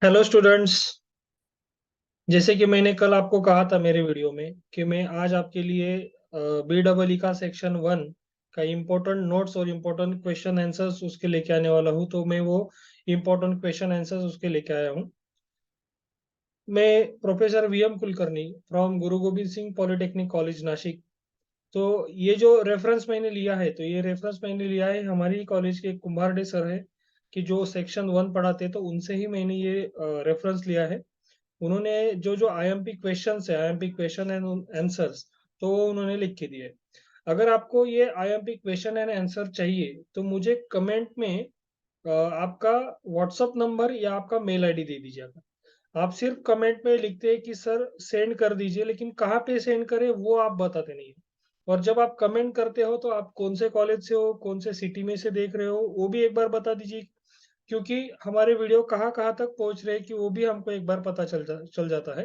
Hello students. जैसे कि मैंने कल आपको कहा था मेरे वीडियो में कि मैं आज आपके लिए BEE का सेक्शन 1 का इम्पोर्टेंट नोट्स और इम्पोर्टेंट क्वेश्चन आंसर्स उसके लेके आने वाला हूँ। तो मैं वो इम्पोर्टेंट क्वेश्चन आंसर्स उसके लेके आया हूँ। मैं professor VM Kulkarni from Guru Govind Singh polytechnic college Nashik. तो ये जो रेफरेंस मैंने लिया है, तो ये रेफरेंस मैंने लिया है हमारी कॉलेज के कुम्भारडे सर है कि जो सेक्शन 1 पढ़ाते, तो उनसे ही मैंने ये रेफरेंस लिया है। उन्होंने जो जो IMP क्वेश्चंस है, IMP क्वेश्चन एंड आंसर्स, तो वो उन्होंने लिख के दिए। अगर आपको ये IMP क्वेश्चन एंड आंसर चाहिए तो मुझे कमेंट में आपका व्हाट्सअप नंबर या आपका मेल आईडी दे दीजिएगा। आप सिर्फ कमेंट में लिखते हैं कि सर सेंड कर दीजिए, लेकिन कहाँ पे सेंड करें वो आप बताते नहीं है। और जब आप कमेंट करते हो तो आप कौन से कॉलेज से हो, कौन से सिटी में से देख रहे हो, वो भी एक बार बता दीजिए। क्योंकि हमारे वीडियो कहाँ कहाँ तक पहुंच रहे हैं कि वो भी हमको एक बार पता चल जाता है।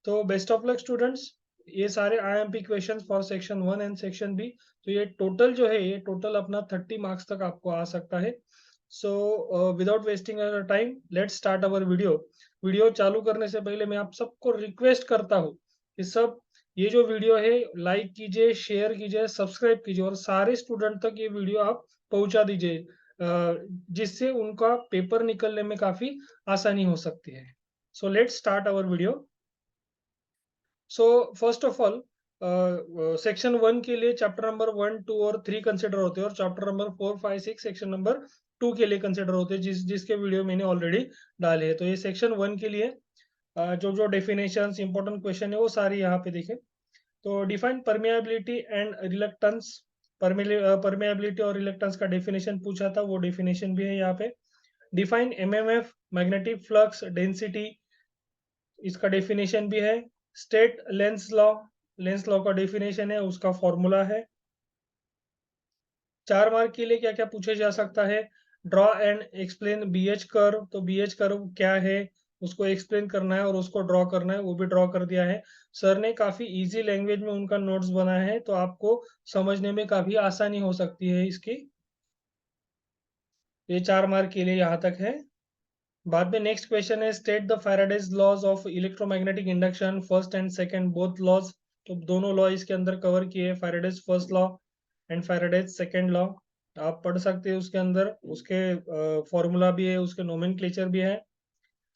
तो बेस्ट ऑफ लक स्टूडेंट्स। ये सारे IMP questions for section 1 and section B। तो ये टोटल जो है, ये टोटल अपना 30 मार्क्स तक आपको आ सकता है। So without wasting time let's start our video. Video चालू करने से पहले मैं आप सबको रिक्वेस्ट करता हूँ कि सब ये जो वीडियो है लाइक कीजिए, शेयर कीजिए, सब्सक्राइब कीजिए और सारे स्टूडेंट तक ये वीडियो आप पहुंचा दीजिए, जिससे उनका पेपर निकलने में काफी आसानी हो सकती है। So let's start our video. So first of all, section 1 के लिए चैप्टर नंबर 1, 2 और 3 कंसिडर होते हैं और चैप्टर नंबर 4, 5, 6 सेक्शन नंबर 2 के लिए कंसिडर होते हैं, जिसके वीडियो मैंने ऑलरेडी डाले हैं। तो ये सेक्शन 1 के लिए जो जो डेफिनेशंस इंपॉर्टेंट क्वेश्चन है वो सारी यहाँ पे देखें। तो define permeability and reluctance. Permeability और रिलक्टेंस का डेफिनेशन पूछा था, वो डेफिनेशन भी है यहाँ पे। Define MMF, magnetic flux density, इसका डेफिनेशन भी है। State Lenz law, Lenz law का डेफिनेशन है, उसका फॉर्मूला है। 4 मार्क के लिए क्या क्या पूछे जा सकता है? Draw and explain BH curve. तो BH कर्व क्या है उसको एक्सप्लेन करना है और उसको ड्रॉ करना है, वो भी ड्रॉ कर दिया है। सर ने काफी इजी लैंग्वेज में उनका नोट्स बनाया है, तो आपको समझने में काफी आसानी हो सकती है इसकी। ये 4 मार्क के लिए यहाँ तक है। बाद में नेक्स्ट क्वेश्चन है state the Faraday's laws of electromagnetic induction, first and second both laws. तो दोनों लॉ इसके अंदर कवर किए, Faraday's first law and Faraday's second law. आप पढ़ सकते हैं उसके अंदर, उसके फॉर्मूला भी है, उसके नोमेनक्लेचर भी है।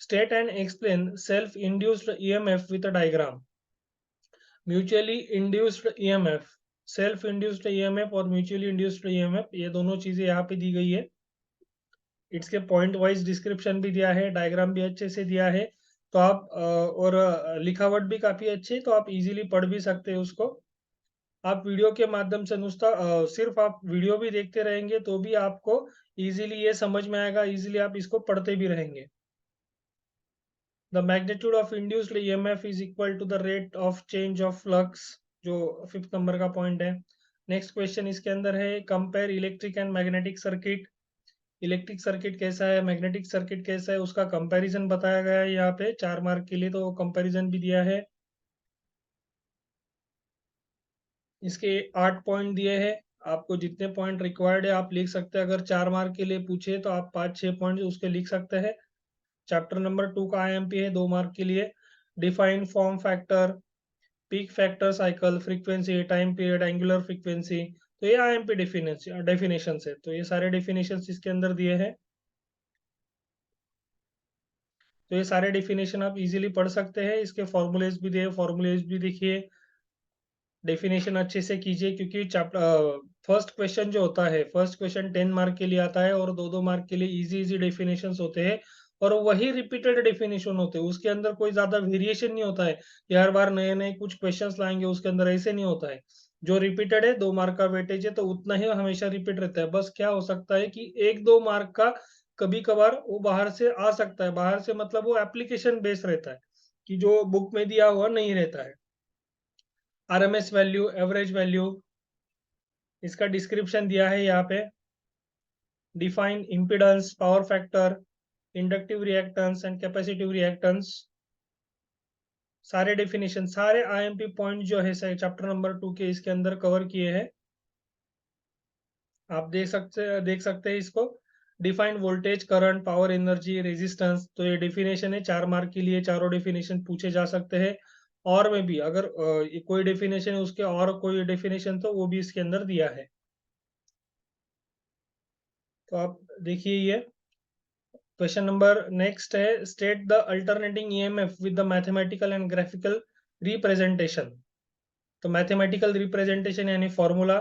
State and explain self induced EMF with a diagram. Mutually induced EMF, self induced EMF और म्यूचुअली इंड्यूस्ड EMF, ये दोनों चीजें यहाँ पे दी गई है। इसके पॉइंट वाइज डिस्क्रिप्शन भी दिया है, डायग्राम भी अच्छे से दिया है। तो आप और लिखावट भी काफी अच्छी है, तो आप इजीली पढ़ भी सकते हैं उसको। आप वीडियो के माध्यम से सिर्फ आप वीडियो भी देखते रहेंगे तो भी आपको इजीली ये समझ में आएगा, इजीली आप इसको पढ़ते भी रहेंगे। The magnitude of induced EMF is equal to the rate of change of flux, जो 5th नंबर का पॉइंट है। नेक्स्ट क्वेश्चन इसके अंदर है compare electric and magnetic circuit. Electric circuit कैसा है, मैग्नेटिक सर्किट कैसा है, उसका कंपैरिजन बताया गया है यहाँ पे 4 मार्क के लिए, तो कंपैरिजन भी दिया है। इसके 8 पॉइंट दिए हैं। आपको जितने पॉइंट रिक्वायर्ड है आप लिख सकते हैं। अगर 4 मार्क के लिए पूछे तो आप 5-6 पॉइंट उसके लिख सकते हैं। चैप्टर नंबर 2 का IMP है 2 मार्क के लिए। Define form factor, peak factor, cycle frequency, time period, angular frequency. तो ये IMP डेफिनेशन है, तो ये सारे डेफिनेशन इसके अंदर दिए हैं। तो ये सारे डेफिनेशन आप इजीली पढ़ सकते हैं। इसके फॉर्मूलेज भी दिए, फॉर्मूलेज भी देखिए, डेफिनेशन अच्छे से कीजिए। क्योंकि चैप्टर फर्स्ट क्वेश्चन जो होता है, फर्स्ट क्वेश्चन 10 मार्क के लिए आता है और 2-2 मार्क के लिए इजी इजी डेफिनेशन होते हैं और वही रिपीटेड डेफिनेशन होते हैं। उसके अंदर कोई ज्यादा वेरिएशन नहीं होता है कि हर बार नए नए कुछ क्वेश्चंस लाएंगे, उसके अंदर ऐसे नहीं होता है। जो रिपीटेड है 2 मार्क का वेटेज है, तो उतना ही हमेशा रिपीट रहता है। बस क्या हो सकता है कि 1-2 मार्क का कभी कभार वो बाहर से आ सकता है। बाहर से मतलब वो एप्लीकेशन बेस्ड रहता है कि जो बुक में दिया हुआ नहीं रहता है। RMS वैल्यू, एवरेज वैल्यू, इसका डिस्क्रिप्शन दिया है यहाँ पे। Define impedance, power factor, inductive reactance and capacitive reactance. सारे डेफिनेशन, सारे IMP पॉइंट जो है चैप्टर नंबर 2 के इसके अंदर कवर किए हैं। आप देख सकते हैं इसको। Define voltage, current, power, energy, resistance. तो ये डेफिनेशन है, 4 मार्क के लिए चारों डेफिनेशन पूछे जा सकते हैं। और में भी अगर कोई डेफिनेशन है उसके और कोई डेफिनेशन तो वो भी इसके अंदर दिया है। तो आप देखिए ये क्वेश्चन नंबर नेक्स्ट है, state the alternating EMF with the mathematical and graphical representation. तो मैथमेटिकल रिप्रेजेंटेशन यानी फॉर्मूला,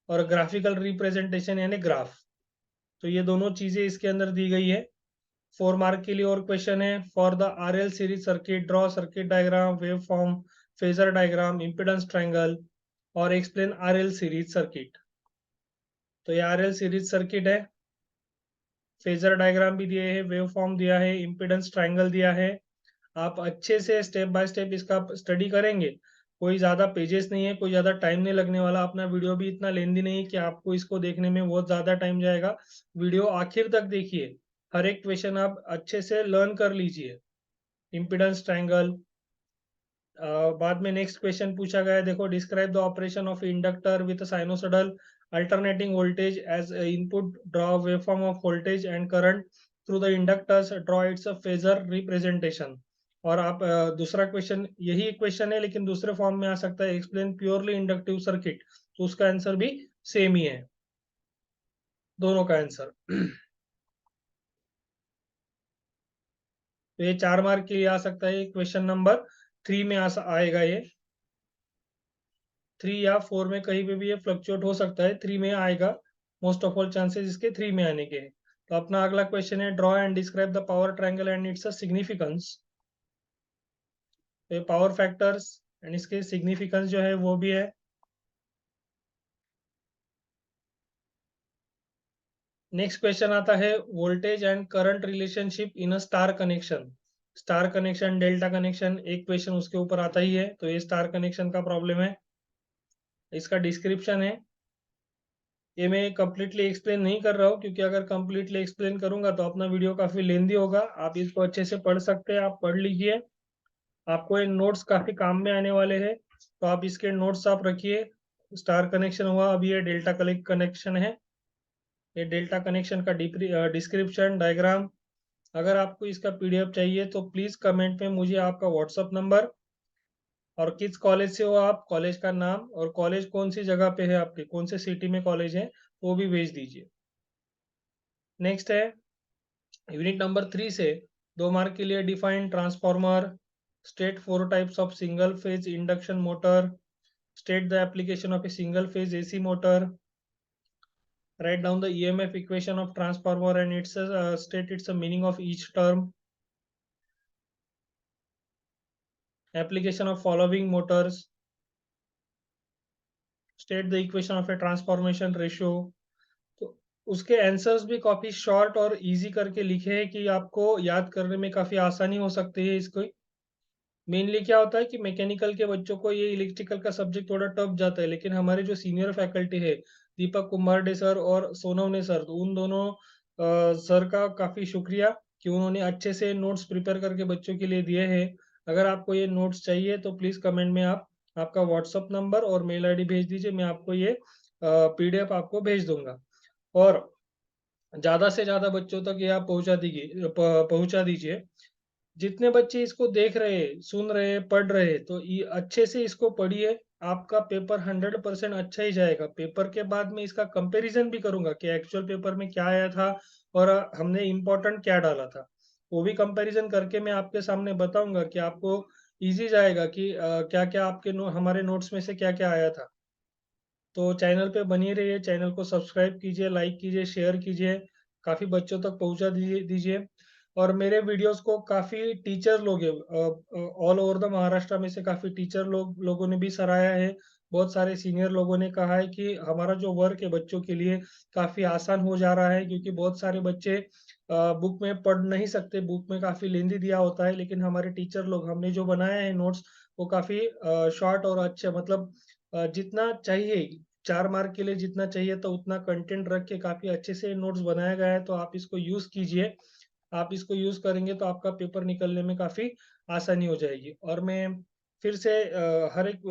और ग्राफिकल रिप्रेजेंटेशन यानी ग्राफ। तो ये दोनों चीजें इसके अंदर दी गई है। 4 मार्क के लिए और क्वेश्चन है, for the RL series circuit draw circuit diagram, wave form, phasor diagram, impedance triangle और एक्सप्लेन आरएल सीरीज सर्किट। तो ये आरएल सीरीज सर्किट है, फेजर डायग्राम भी दिए है, वेव फॉर्म दिया है, इम्पिडेंस ट्रायंगल दिया है। आप अच्छे से स्टेप बाय स्टेप इसका स्टडी करेंगे, कोई ज्यादा पेजेस नहीं है, कोई ज्यादा टाइम नहीं लगने वाला, अपना वीडियो भी इतना लेंदी नहीं है कि आपको इसको देखने में बहुत ज्यादा टाइम जाएगा। वीडियो आखिर तक देखिए, हर एक क्वेश्चन आप अच्छे से लर्न कर लीजिए। इम्पिडेंस ट्रायंगल, बाद में नेक्स्ट क्वेश्चन पूछा गया है, देखो, describe the operation of inductor with sinusoidal alternating voltage as input, draw waveform of voltage and current through the inductors, draw its phasor representation. और आप दूसरा क्वेश्चन यही क्वेश्चन है लेकिन दूसरे फॉर्म में आ सकता है, एक्सप्लेन प्योरली इंडक्टिव सर्किट। तो उसका आंसर भी सेम ही है, दोनों का आंसर। तो ये 4 मार्क के लिए आ सकता है, क्वेश्चन नंबर 3 में आएगा ये। 3 या 4 में कहीं पे भी ये फ्लक्चुएट हो सकता है, 3 में आएगा। मोस्ट ऑफ ऑल चांसेस इसके 3 में आने के हैं। तो अपना अगला क्वेश्चन है, draw and describe the power triangle and its significance. तो ये पावर फैक्टर्स एंड इसके सिग्निफिकेंस जो है वो भी है। नेक्स्ट क्वेश्चन आता है, voltage and current relationship in a star connection. Star connection, delta connection, एक क्वेश्चन उसके ऊपर आता ही है, तो ये स्टार कनेक्शन का प्रॉब्लम है। इसका डिस्क्रिप्शन है, ये मैं कंप्लीटली एक्सप्लेन नहीं कर रहा हूँ क्योंकि अगर कंप्लीटली एक्सप्लेन करूंगा तो अपना वीडियो काफी लेंदी होगा। आप इसको अच्छे से पढ़ सकते हैं, आप पढ़ लीजिए, आपको ये नोट्स काफी काम में आने वाले हैं। तो आप इसके नोट्स आप रखिए। स्टार कनेक्शन हुआ, अभी ये डेल्टा कनेक्शन है। ये डेल्टा कनेक्शन का डिस्क्रिप्शन, डायग्राम। अगर आपको इसका पीडीएफ चाहिए तो प्लीज कमेंट में मुझे आपका व्हाट्सअप नंबर और किस कॉलेज से हो आप, कॉलेज का नाम और कॉलेज कौन सी जगह पे है, आपके कौन से सिटी में कॉलेज है, वो भी भेज दीजिए। नेक्स्ट है यूनिट नंबर 3 से 2 मार्क के लिए, define transformer, state 4 types of single phase induction motor, state the application of a single phase AC motor, write down the EMF equation of transformer and its state its meaning of each term, application of following motors, state the equation of a transformation ratio। तो उसके answers भी काफी short और easy करके लिखे हैं कि आपको याद करने में काफी आसानी हो सकती है इसको। मेनली क्या होता है कि मैकेनिकल के बच्चों को ये इलेक्ट्रिकल का सब्जेक्ट थोड़ा टफ जाता है, लेकिन हमारे जो सीनियर फैकल्टी है, दीपक कुमारडे सर और सोनवने सर, तो उन दोनों सर का काफी शुक्रिया कि उन्होंने अच्छे से नोट्स प्रिपेयर करके बच्चों के लिए दिए हैं। अगर आपको ये नोट्स चाहिए तो प्लीज कमेंट में आप आपका व्हाट्सअप नंबर और मेल आईडी भेज दीजिए, मैं आपको ये पीडीएफ आपको भेज दूंगा। और ज्यादा से ज्यादा बच्चों तक ये आप पहुंचा दीजिए। जितने बच्चे इसको देख रहे, सुन रहे, पढ़ रहे, तो ये अच्छे से इसको पढ़िए। आपका पेपर 100% अच्छा ही जाएगा। पेपर के बाद में इसका कंपैरिजन भी करूंगा कि एक्चुअल पेपर में क्या आया था और हमने इम्पोर्टेंट क्या डाला था, वो भी कंपैरिजन करके मैं आपके सामने बताऊंगा कि आपको इजी जाएगा कि क्या क्या आपके हमारे नोट्स में से क्या क्या आया था। तो चैनल पे बनी रहिए, चैनल को सब्सक्राइब कीजिए, लाइक कीजिए, शेयर कीजिए, काफ़ी बच्चों तक पहुंचा दीजिए। और मेरे वीडियोस को काफ़ी टीचर लोग ऑल ओवर द महाराष्ट्र में से काफ़ी टीचर लोगों ने भी सराहा है। बहुत सारे सीनियर लोगों ने कहा है कि हमारा जो वर्क है बच्चों के लिए काफ़ी आसान हो जा रहा है, क्योंकि बहुत सारे बच्चे बुक में पढ़ नहीं सकते, बुक में काफ़ी लेंदी दिया होता है, लेकिन हमारे टीचर लोग, हमने जो बनाया है नोट्स, वो काफ़ी शॉर्ट और अच्छे, मतलब जितना चाहिए, 4 मार्क के लिए जितना चाहिए तो उतना कंटेंट रख के काफ़ी अच्छे से नोट्स बनाया गया है। तो आप इसको यूज़ कीजिए। आप इसको यूज़ करेंगे तो आपका पेपर निकलने में काफ़ी आसानी हो जाएगी। और मैं फिर से हर एक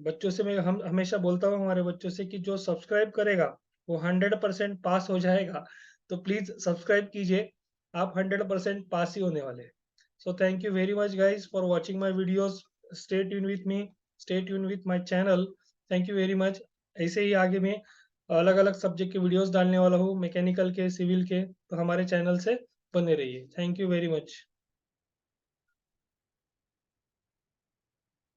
बच्चों से मैं हम हमेशा बोलता हूँ हमारे बच्चों से कि जो सब्सक्राइब करेगा वो 100% पास हो जाएगा। तो प्लीज सब्सक्राइब कीजिए, आप 100% पास ही होने वाले हैं। So thank you very much guys for watching my videos. Stay tune with me, stay tune with my channel. Thank you very much. ऐसे ही आगे मैं अलग अलग सब्जेक्ट के वीडियोस डालने वाला हूँ, मैकेनिकल के, सिविल के, तो हमारे चैनल से बने रहिए। Thank you very much.